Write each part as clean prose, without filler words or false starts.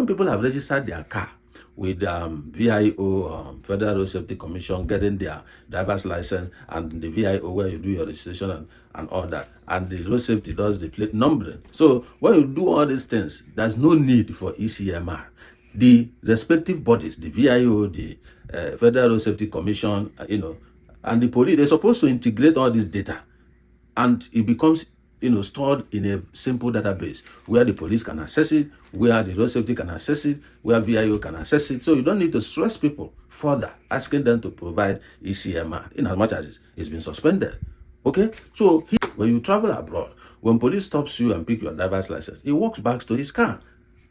When people have registered their car with VIO, Federal Road Safety Commission, getting their driver's license, and the VIO where you do your registration and all that, and the road safety does the plate numbering. So when you do all these things, there's no need for E-CMR. The respective bodies, the VIO, the Federal Road Safety Commission, and the police, they're supposed to integrate all this data, and it becomes stored in a simple database where the police can access it, where the road safety can access it, where VIO can access it. So you don't need to stress people further, asking them to provide E-CMR in as much as it's been suspended. Okay? So when you travel abroad, when police stops you and pick your driver's license, he walks back to his car.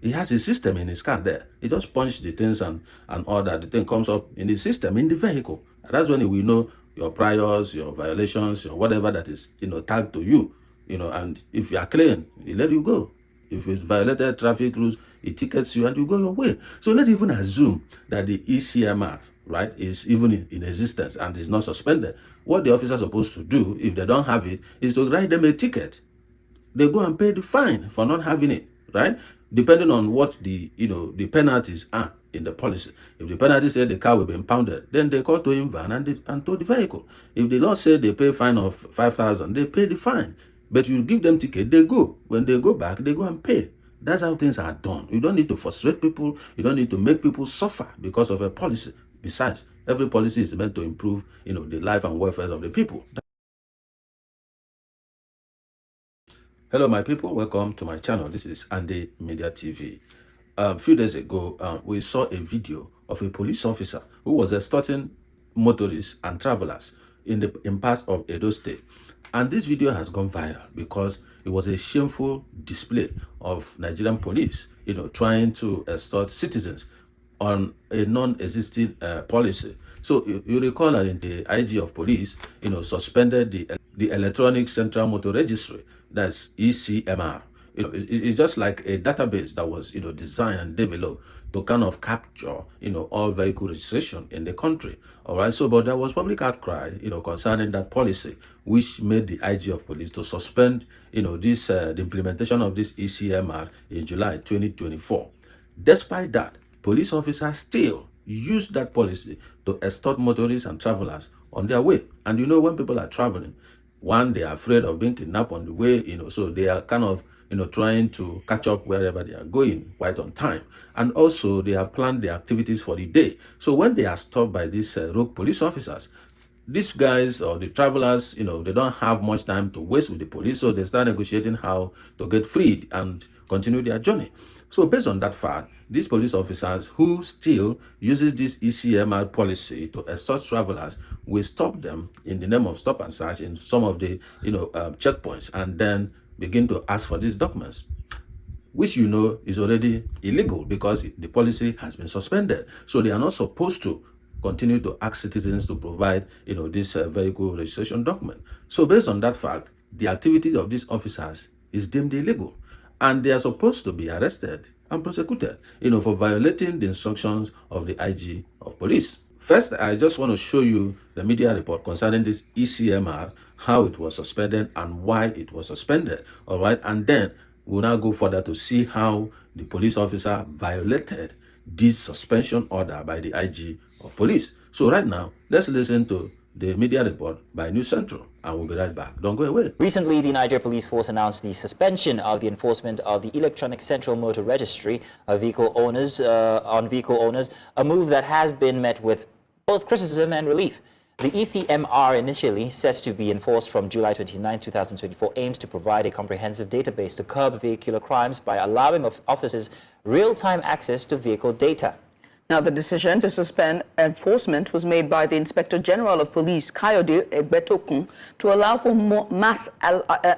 He has a system in his car there. He just punches the things and all that. The thing comes up in the system, in the vehicle. And that's when he will know your priors, your violations, your whatever that is, tagged to you. And if you are clean, he let you go. If it's violated traffic rules, he tickets you and you go your way. So let's even assume that the E-CMR, right, is even in existence and is not suspended. What the officer is supposed to do, if they don't have it, is to write them a ticket. They go and pay the fine for not having it, right? Depending on what the penalties are in the policy. If the penalty said the car will be impounded, then they call towing van and tow the vehicle. If the law said they pay a fine of 5,000, they pay the fine. But you give them ticket, they go. When they go back, they go and pay. That's how things are done. You don't need to frustrate people. You don't need to make people suffer because of a policy. Besides, every policy is meant to improve, the life and welfare of the people. Hello, my people. Welcome to my channel. This is Andy Media TV. A few days ago, we saw a video of a police officer who was extorting motorists and travelers in parts of Edo State. And this video has gone viral because it was a shameful display of Nigerian police, trying to extort citizens on a non-existing policy. So you recall that the IG of police, suspended the Electronic Central Motor Registry, that's E-CMR. It's just like a database that was, designed and developed to kind of capture, all vehicle registration in the country. All right. So, but there was public outcry, concerning that policy, which made the IG of police to suspend, the implementation of this E-CMR in July 2024. Despite that, police officers still use that policy to extort motorists and travelers on their way. And when people are traveling, one, they are afraid of being kidnapped on the way, so they are kind of trying to catch up wherever they are going quite on time. And also they have planned their activities for the day. So when they are stopped by these rogue police officers, these guys or the travelers, they don't have much time to waste with the police. So they start negotiating how to get freed and continue their journey. So based on that fact, these police officers who still uses this E-CMR policy to extort travelers will stop them in the name of stop and search in some of the, checkpoints, and then begin to ask for these documents, which is already illegal because the policy has been suspended. So they are not supposed to continue to ask citizens to provide, this vehicle registration document. So based on that fact, the activity of these officers is deemed illegal, and they are supposed to be arrested and prosecuted, for violating the instructions of the IG of police. First, I just want to show you the media report concerning this E-CMR, how it was suspended and why it was suspended. All right. And then we'll now go further to see how the police officer violated this suspension order by the IG of police. So right now, let's listen to the media report by News Central, and we'll be right back. Don't go away. Recently, the Nigeria Police Force announced the suspension of the enforcement of the Electronic Central Motor Registry of vehicle owners, a move that has been met with both criticism and relief. The E-CMR, initially set to be enforced from July 29, 2024, aims to provide a comprehensive database to curb vehicular crimes by allowing officers real-time access to vehicle data. Now, the decision to suspend enforcement was made by the Inspector General of Police, Kayode Egbetokun, to allow for more mass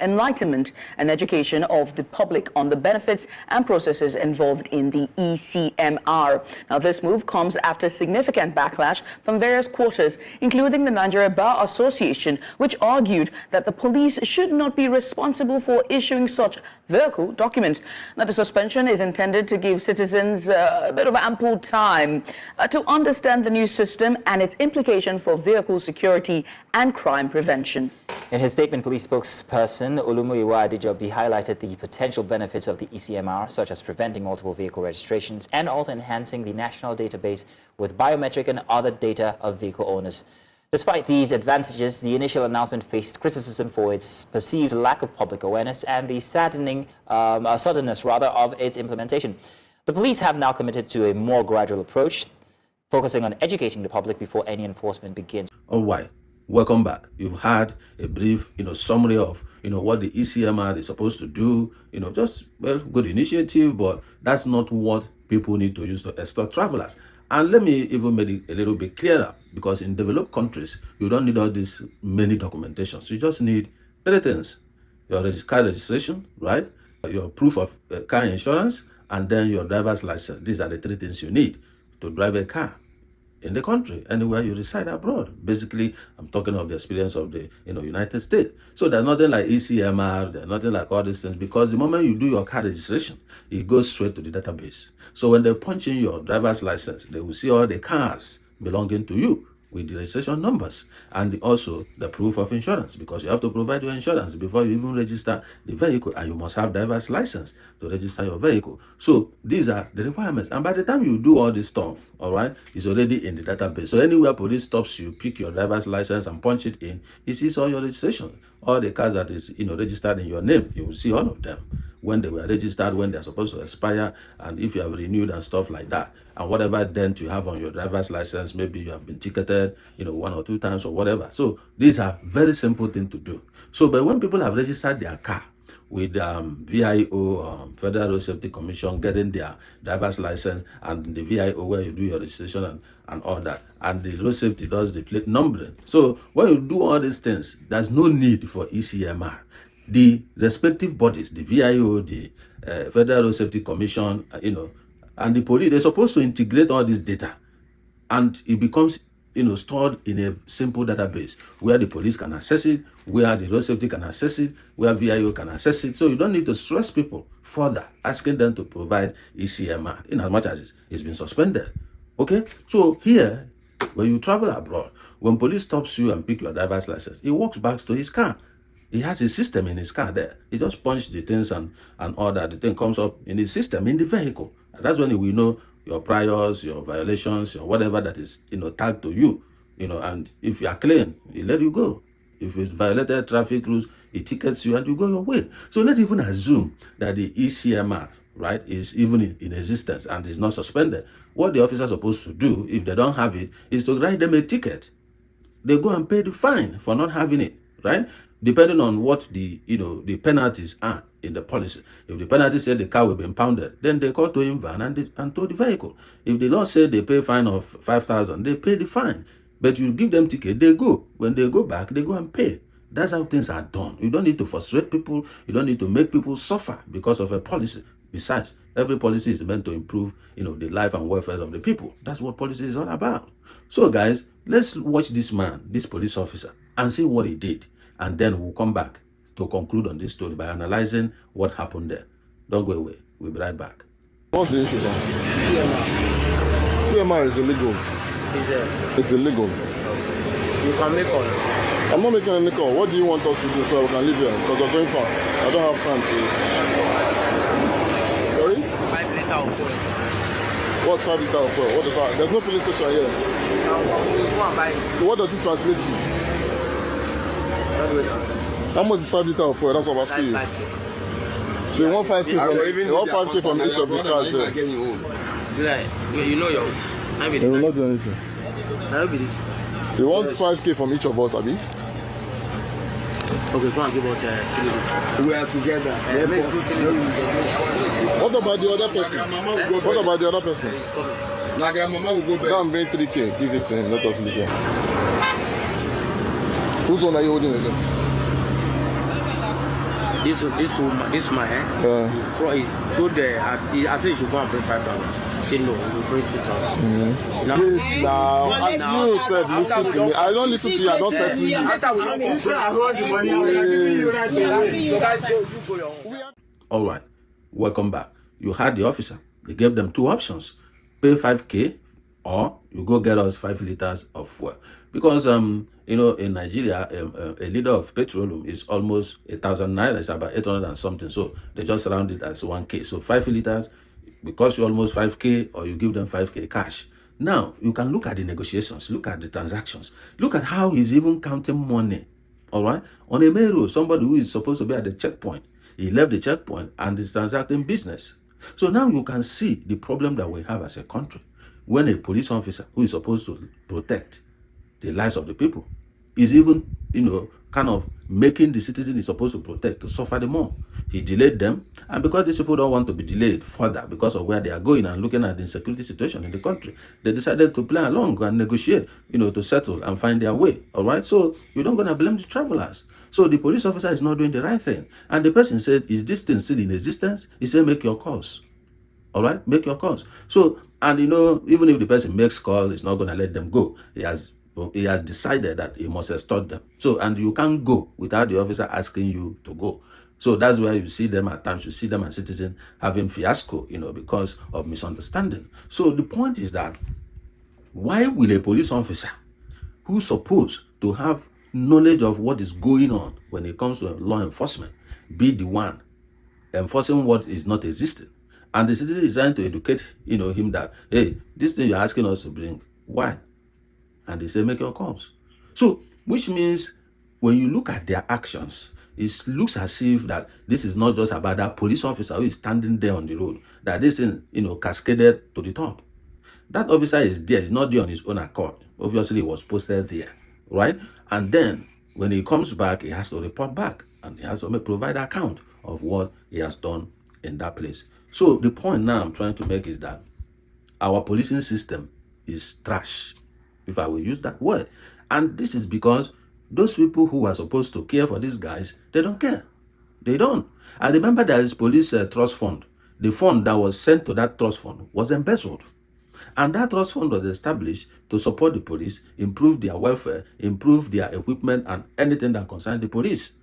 enlightenment and education of the public on the benefits and processes involved in the E-CMR. Now, this move comes after significant backlash from various quarters, including the Nigeria Bar Association, which argued that the police should not be responsible for issuing such vehicle documents. Now, the suspension is intended to give citizens a bit of ample time time to understand the new system and its implication for vehicle security and crime prevention. In his statement, police spokesperson Olumuyiwa Adejobi highlighted the potential benefits of the E-CMR, such as preventing multiple vehicle registrations and also enhancing the national database with biometric and other data of vehicle owners. Despite these advantages, the initial announcement faced criticism for its perceived lack of public awareness and the suddenness of its implementation. The police have now committed to a more gradual approach, focusing on educating the public before any enforcement begins. All right. Welcome back. You've had a brief, summary of, what the E-CMR is supposed to do. Just, well, good initiative, but that's not what people need to use to extort travelers. And let me even make it a little bit clearer, because in developed countries, you don't need all these many documentations. You just need 3 things: your car registration, right? Your proof of car insurance, and then your driver's license. These are the 3 things you need to drive a car in the country, anywhere you reside abroad. Basically, I'm talking of the experience of the United States. So there's nothing like E-CMR, there's nothing like all these things, because the moment you do your car registration, it goes straight to the database. So when they punch in your driver's license, they will see all the cars belonging to you with the registration numbers and also the proof of insurance, because you have to provide your insurance before you even register the vehicle, and you must have driver's license to register your vehicle. So these are the requirements, and by the time you do all this stuff, all right, it's already in the database. So anywhere police stops you, pick your driver's license and punch it in, it sees all your registration, all the cars that is registered in your name. You will see all of them, when they were registered, when they're supposed to expire, and if you have renewed and stuff like that. And whatever dent you have on your driver's license, maybe you have been ticketed, 1 or 2 times or whatever. So these are very simple things to do. So, but when people have registered their car with VIO, Federal Road Safety Commission, getting their driver's license, and the VIO where you do your registration and all that, and the road safety does the plate numbering. So when you do all these things, there's no need for E-CMR. The respective bodies, the VIO, the Federal Road Safety Commission, and the police, they're supposed to integrate all this data, and it becomes, stored in a simple database where the police can access it, where the road safety can access it, where VIO can access it. So you don't need to stress people further, asking them to provide E-CMR, in as much as it's been suspended. Okay? So here, when you travel abroad, when police stops you and pick your driver's license, he walks back to his car. He has a system in his car there. He just punches the things and all that. The thing comes up in his system, in the vehicle. And that's when he will know your priors, your violations, your whatever that is, tagged to you. And if you are clean, he let you go. If it's violated traffic rules, he tickets you and you go your way. So let's even assume that the E-CMR, right, is even in existence and is not suspended. What the officer is supposed to do, if they don't have it, is to write them a ticket. They go and pay the fine for not having it, right? Depending on what the penalties are in the policy. If the penalty said the car will be impounded, then they call towing van and tow the vehicle. If the law said they pay fine of 5,000, they pay the fine. But you give them ticket, they go. When they go back, they go and pay. That's how things are done. You don't need to frustrate people. You don't need to make people suffer because of a policy. Besides, every policy is meant to improve, the life and welfare of the people. That's what policy is all about. So guys, let's watch this man, this police officer, and see what he did. And then we'll come back to conclude on this story by analyzing what happened there. Don't go away. We'll be right back. What's the issue, sir? CMR is illegal. It's illegal. You can make call. I'm not making any call. What do you want us to do so we can leave here? Because we're going far. I don't have time to. Sorry? 5 liters of fuel. What's 5 liters of fuel? What is that? There's no police station here. Go and buy it. So what does it translate to? How much is 5 liters of fuel? That's what I'm asking you. That's 5K. So you want 5K from each of the cars here? You know yours. They will not do anything. That'll be this. You want 5K from each of us, Abi? Okay, go and give out 3 liters. We are together. What about the other person? What about the other person? It's coming. My grandmama will go back. Go and bring 3K. Give it to him. Let us look here. Whose one are you holding again? This woman, this man, is told I said you should go and bring 5,000. Say no, you bring 2,000. Please now, you said listen to me. I don't listen to you, I don't threaten you. After we All right, welcome back. You had the officer. They gave them 2 options. Pay 5K or you go get us 5 liters of fuel. Because you know, in Nigeria, a liter of petroleum is almost 1,000 naira. It's about 800 and something. So they just round it as 1K. So 5 liters, because you almost 5K, or you give them 5K cash. Now you can look at the negotiations, look at the transactions, look at how he's even counting money. All right, on a main road, somebody who is supposed to be at the checkpoint, he left the checkpoint and is transacting business. So now you can see the problem that we have as a country when a police officer who is supposed to protect the lives of the people is even, you know, kind of making the citizen he's supposed to protect to suffer the more. He delayed them, and because these people don't want to be delayed further because of where they are going and looking at the insecurity situation in the country, they decided to play along and negotiate, you know, to settle and find their way. All right, so you don't gonna blame the travelers. So the police officer is not doing the right thing, and the person said, "Is this thing still in existence?" He said, "Make your calls." All right, make your calls. So, and you know, even if the person makes call, he's not going to let them go. He has decided that he must extort them. So, and you can't go without the officer asking you to go. So that's why you see them at times, you see them as citizens having fiasco, you know, because of misunderstanding. So the point is that, why will a police officer who's supposed to have knowledge of what is going on when it comes to law enforcement be the one enforcing what is not existing? And the citizen is trying to educate, you know, him that, hey, this thing you're asking us to bring, why? And they say, make your calls. So, which means when you look at their actions, it looks as if that this is not just about that police officer who is standing there on the road, that this thing, you know, cascaded to the top. That officer is there, he's not there on his own accord. Obviously, he was posted there, right? And then when he comes back, he has to report back, and he has to provide account of what he has done in that place. So the point now I'm trying to make is that our policing system is trash, if I will use that word. And this is because those people who are supposed to care for these guys, they don't care. They don't. I remember there is police trust fund. The fund that was sent to that trust fund was embezzled. And that trust fund was established to support the police, improve their welfare, improve their equipment, and anything that concerns the police.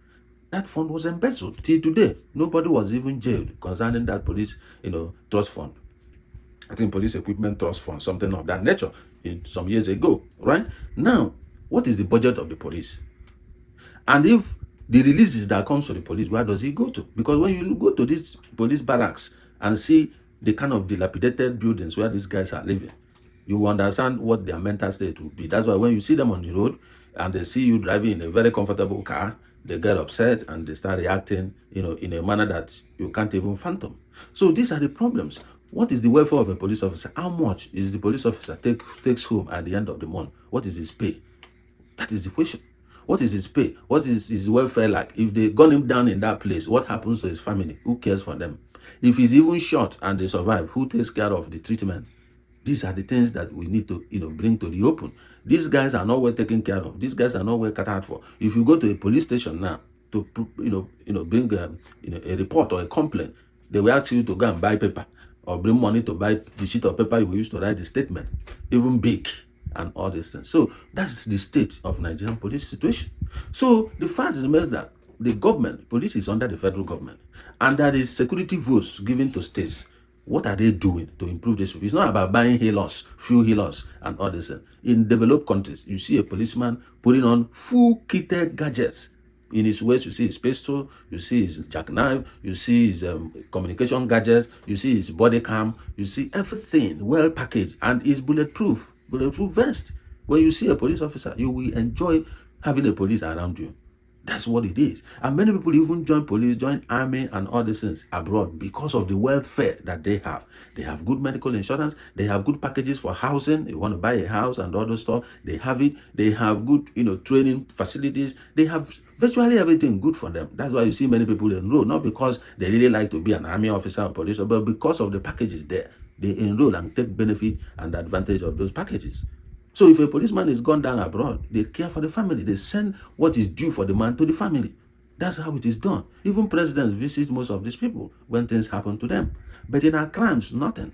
That fund was embezzled. Till today, nobody was even jailed concerning that police, you know, trust fund. I think police equipment trust fund, something of that nature, some years ago, right? Now, what is the budget of the police? And if the releases that comes to the police, where does it go to? Because when you go to these police barracks and see the kind of dilapidated buildings where these guys are living, you understand what their mental state will be. That's why when you see them on the road and they see you driving in a very comfortable car, they get upset and they start reacting, you know, in a manner that you can't even fathom. So these are the problems. What is the welfare of a police officer? How much is the police officer takes home at the end of the month? What is his pay? That is the question. What is his pay? What is his welfare like? If they gun him down in that place, what happens to his family? Who cares for them? If he's even shot and they survive, who takes care of the treatment? These are the things that we need to, you know, bring to the open. These guys are not well taken care of. These guys are not well catered for. If you go to a police station now to, you know, bring a report or a complaint, they will ask you to go and buy paper or bring money to buy the sheet of paper you will use to write the statement, even big, and all these things. So that's the state of Nigerian police situation. So the fact remains that the government, police is under the federal government, and there is security votes given to states. What are they doing to improve this? It's not about buying halos, few halos, and all this. In developed countries, you see a policeman putting on full kitted gadgets. In his waist, you see his pistol, you see his jackknife, you see his communication gadgets, you see his body cam, you see everything well packaged, and is bulletproof vest. When you see a police officer, you will enjoy having a police around you. That's what it is. And many people even join police, join army and all these things abroad because of the welfare that they have. They have good medical insurance. They have good packages for housing. You want to buy a house and all those stuff. They have it. They have good, you know, training facilities. They have virtually everything good for them. That's why you see many people enroll, not because they really like to be an army officer or police, but because of the packages there. They enroll and take benefit and advantage of those packages. So if a policeman is gone down abroad, they care for the family. They send what is due for the man to the family. That's how it is done. Even presidents visit most of these people when things happen to them. But in our crimes, nothing.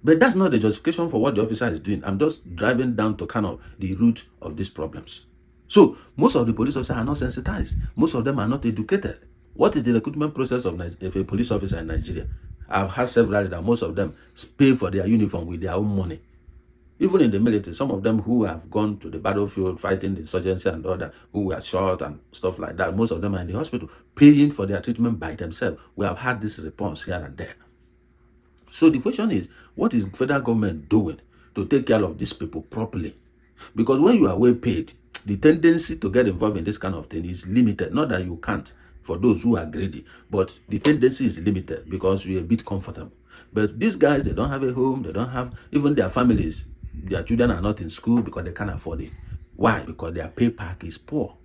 But that's not the justification for what the officer is doing. I'm just driving down to kind of the root of these problems. So most of the police officers are not sensitized. Most of them are not educated. What is the recruitment process of a police officer in Nigeria? I've had several that most of them pay for their uniform with their own money. Even in the military, some of them who have gone to the battlefield fighting the insurgency and all that, who were shot and stuff like that, most of them are in the hospital paying for their treatment by themselves. We have had this response here and there. So the question is, what is federal government doing to take care of these people properly? Because when you are well paid, the tendency to get involved in this kind of thing is limited. Not that you can't, for those who are greedy, but the tendency is limited because you're a bit comfortable. But these guys, they don't have a home, they don't have, even their families, their children are not in school because they can't afford it. Why? Because their pay pack is poor.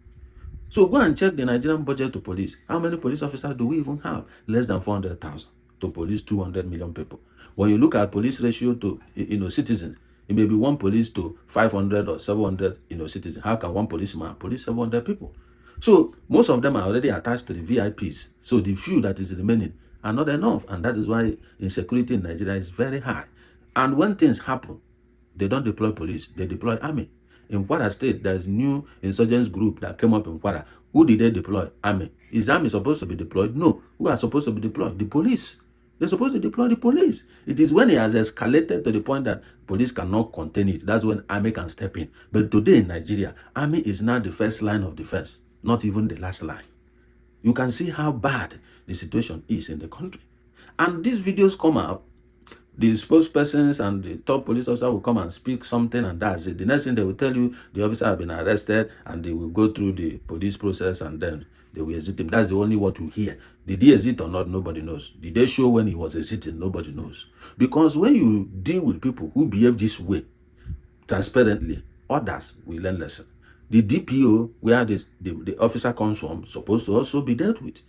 So go and check the Nigerian budget to police. How many police officers do we even have? Less than 400,000 to police 200 million people. When you look at police ratio to citizens, it may be one police to 500 or 700 citizens. How can one policeman police 700 people? So most of them are already attached to the VIPs. So the few that is remaining are not enough, and that is why insecurity in Nigeria is very high. And when things happen, they don't deploy police, they deploy army. In Kwara State, there's new insurgents group that came up in Kwara. Who did they deploy? Army. Is army supposed to be deployed? No. Who are supposed to be deployed? The police. They're supposed to deploy the police. It is when it has escalated to the point that police cannot contain it. That's when army can step in. But today in Nigeria, army is now the first line of defense, not even the last line. You can see how bad the situation is in the country. And these videos come out, the spokespersons and the top police officer will come and speak something, and that's it. The next thing they will tell you, the officer has been arrested, and they will go through the police process, and then they will exit him. That's the only what you hear. Did he exit or not? Nobody knows. Did they show when he was exiting? Nobody knows. Because when you deal with people who behave this way, transparently, others will learn lesson. The DPO, where the officer comes from, supposed to also be dealt with.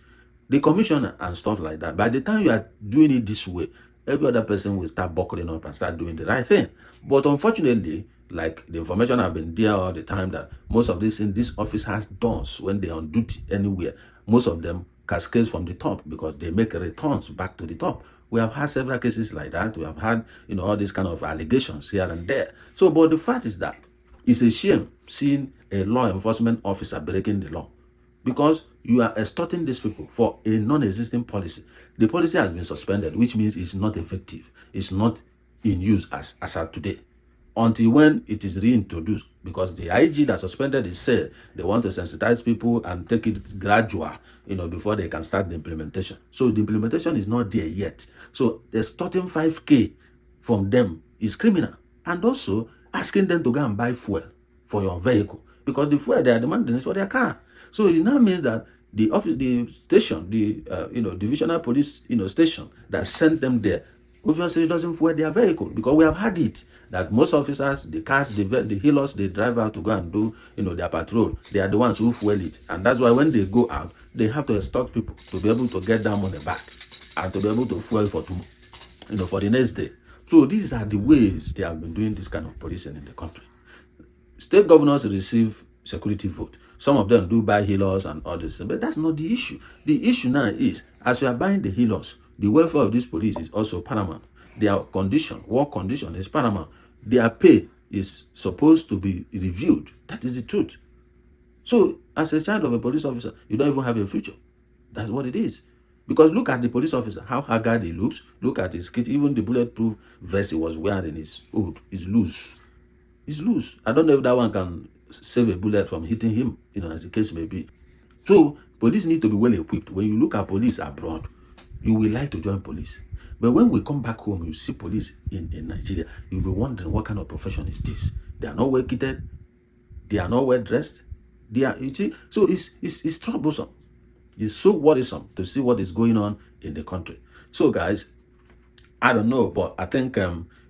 The commissioner and stuff like that. By the time you are doing it this way, every other person will start buckling up and start doing the right thing. But unfortunately, like the information have been there all the time that most of these things this office has done when they're on duty anywhere, most of them cascades from the top because they make returns back to the top. We have had several cases like that. We have had, all these kind of allegations here and there. So, but the fact is that it's a shame seeing a law enforcement officer breaking the law, because you are extorting these people for a non-existing policy. The policy has been suspended, which means it's not effective. It's not in use as of today, until when it is reintroduced, because the IG that suspended it said they want to sensitize people and take it gradual, before they can start the implementation. So the implementation is not there yet. So extorting 5K from them is criminal. And also asking them to go and buy fuel for your vehicle, because the fuel they are demanding is for their car. So it now means that the office, the station, the divisional police, station that sent them there, obviously doesn't fuel their vehicle, because we have had it that most officers, the cars, the healers, they drive out to go and do, their patrol. They are the ones who fuel it, and that's why when they go out, they have to extort people to be able to get that money back and to be able to fuel for tomorrow, for the next day. So these are the ways they have been doing this kind of policing in the country. State governors receive security vote. Some of them do buy healers and all this, but that's not the issue. The issue now is, as you are buying the healers, the welfare of this police is also paramount. Their condition, work condition is paramount. Their pay is supposed to be reviewed. That is the truth. So, as a child of a police officer, you don't even have a future. That's what it is. Because look at the police officer, how haggard he looks. Look at his kit. Even the bulletproof vest he was wearing is old. It's loose. It's loose. I don't know if that one can save a bullet from hitting him, as the case may be. So, police need to be well equipped. When you look at police abroad, you will like to join police. But when we come back home, you see police in Nigeria, you'll be wondering, what kind of profession is this? They are not well kitted. They are not well dressed. They are, so it's troublesome. It's so worrisome to see what is going on in the country. So, guys, I don't know, but I think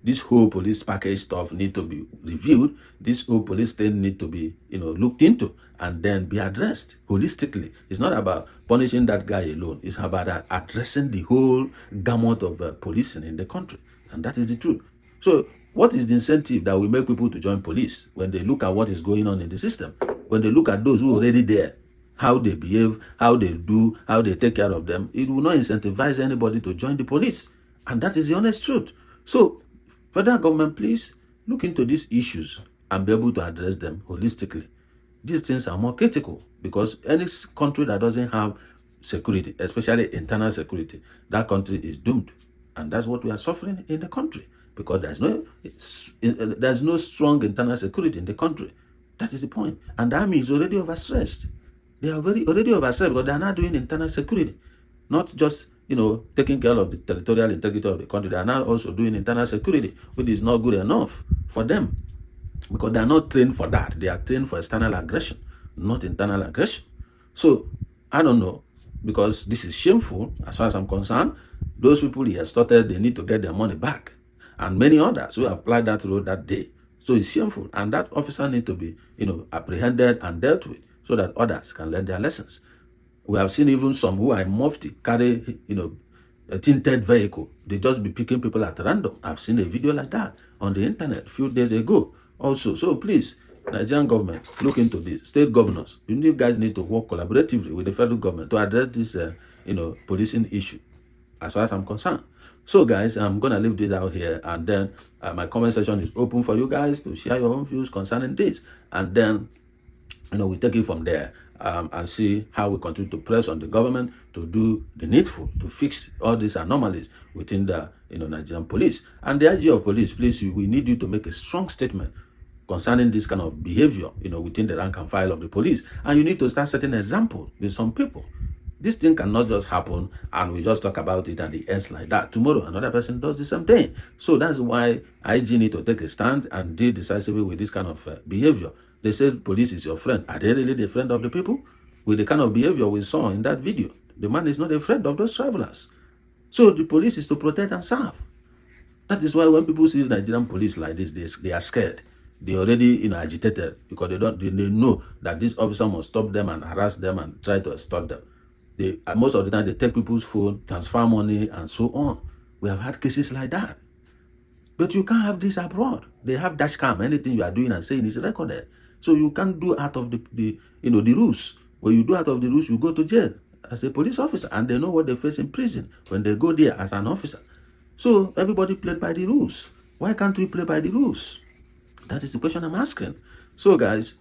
this whole police package stuff need to be reviewed. This whole police thing need to be, looked into and then be addressed holistically. It's not about punishing that guy alone. It's about addressing the whole gamut of policing in the country. And that is the truth. So what is the incentive that will make people to join police when they look at what is going on in the system? When they look at those who are already there, how they behave, how they do, how they take care of them, it will not incentivize anybody to join the police. And that is the honest truth. So, federal government, please look into these issues and be able to address them holistically. These things are more critical, because any country that doesn't have security, especially internal security, that country is doomed. And that's what we are suffering in the country. because there's no strong internal security in the country. That is the point. And the army is already overstretched. They are already overstretched because they are not doing internal security, not just taking care of the territorial integrity of the country. They are now also doing internal security, which is not good enough for them, because they are not trained for that. They are trained for external aggression, not internal aggression. So I don't know, because this is shameful as far as I'm concerned. Those people he extorted, they need to get their money back, and many others who applied that role that day. So it's shameful, and that officer need to be apprehended and dealt with, so that others can learn their lessons. We have seen even some who are in mufti carry a tinted vehicle. They just be picking people at random. I've seen a video like that on the internet a few days ago also. So please, Nigerian government, look into this. State governors, you guys need to work collaboratively with the federal government to address this policing issue, as far as I'm concerned. So guys, I'm gonna leave this out here, and then my comment section is open for you guys to share your own views concerning this, and then we take it from there. And see how we continue to press on the government to do the needful to fix all these anomalies within the Nigerian police. And the IG of police, please, we need you to make a strong statement concerning this kind of behavior, within the rank and file of the police. And you need to start setting an example with some people. This thing cannot just happen and we just talk about it and it ends like that. Tomorrow, another person does the same thing. So that's why IG need to take a stand and deal decisively with this kind of behavior. They said police is your friend. Are they really the friend of the people? With the kind of behavior we saw in that video, the man is not a friend of those travelers. So the police is to protect and serve. That is why when people see Nigerian police like this, they are scared. They already agitated, because they know that this officer must stop them and harass them and try to extort them. Most of the time they take people's phone, transfer money, and so on. We have had cases like that. But you can't have this abroad. They have dash cam. Anything you are doing and saying is recorded. So you can't do out of the rules. When you do out of the rules, you go to jail as a police officer, and they know what they face in prison when they go there as an officer. So everybody played by the rules. Why can't we play by the rules? That is the question I'm asking. So guys,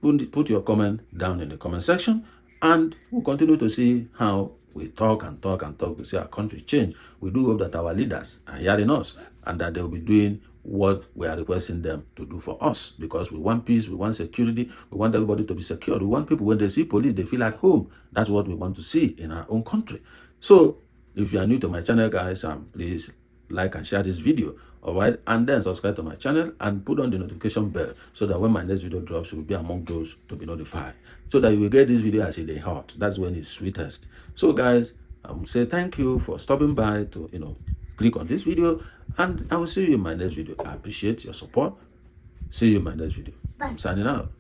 put your comment down in the comment section, and we'll continue to see how we talk and talk and talk to see our country change. We do hope that our leaders are hearing us, and that they will be doing what we are requesting them to do for us, because we want peace, we want security, we want everybody to be secure. We want people, when they see police, they feel at home. That's what we want to see in our own country. So if you are new to my channel, guys, please like and share this video, all right, and then subscribe to my channel and put on the notification bell, so that when my next video drops, you will be among those to be notified, so that you will get this video as it is hot. That's when it's sweetest. So guys, I will say thank you for stopping by to click on this video, and I will see you in my next video. I appreciate your support. See you in my next video. I'm signing out.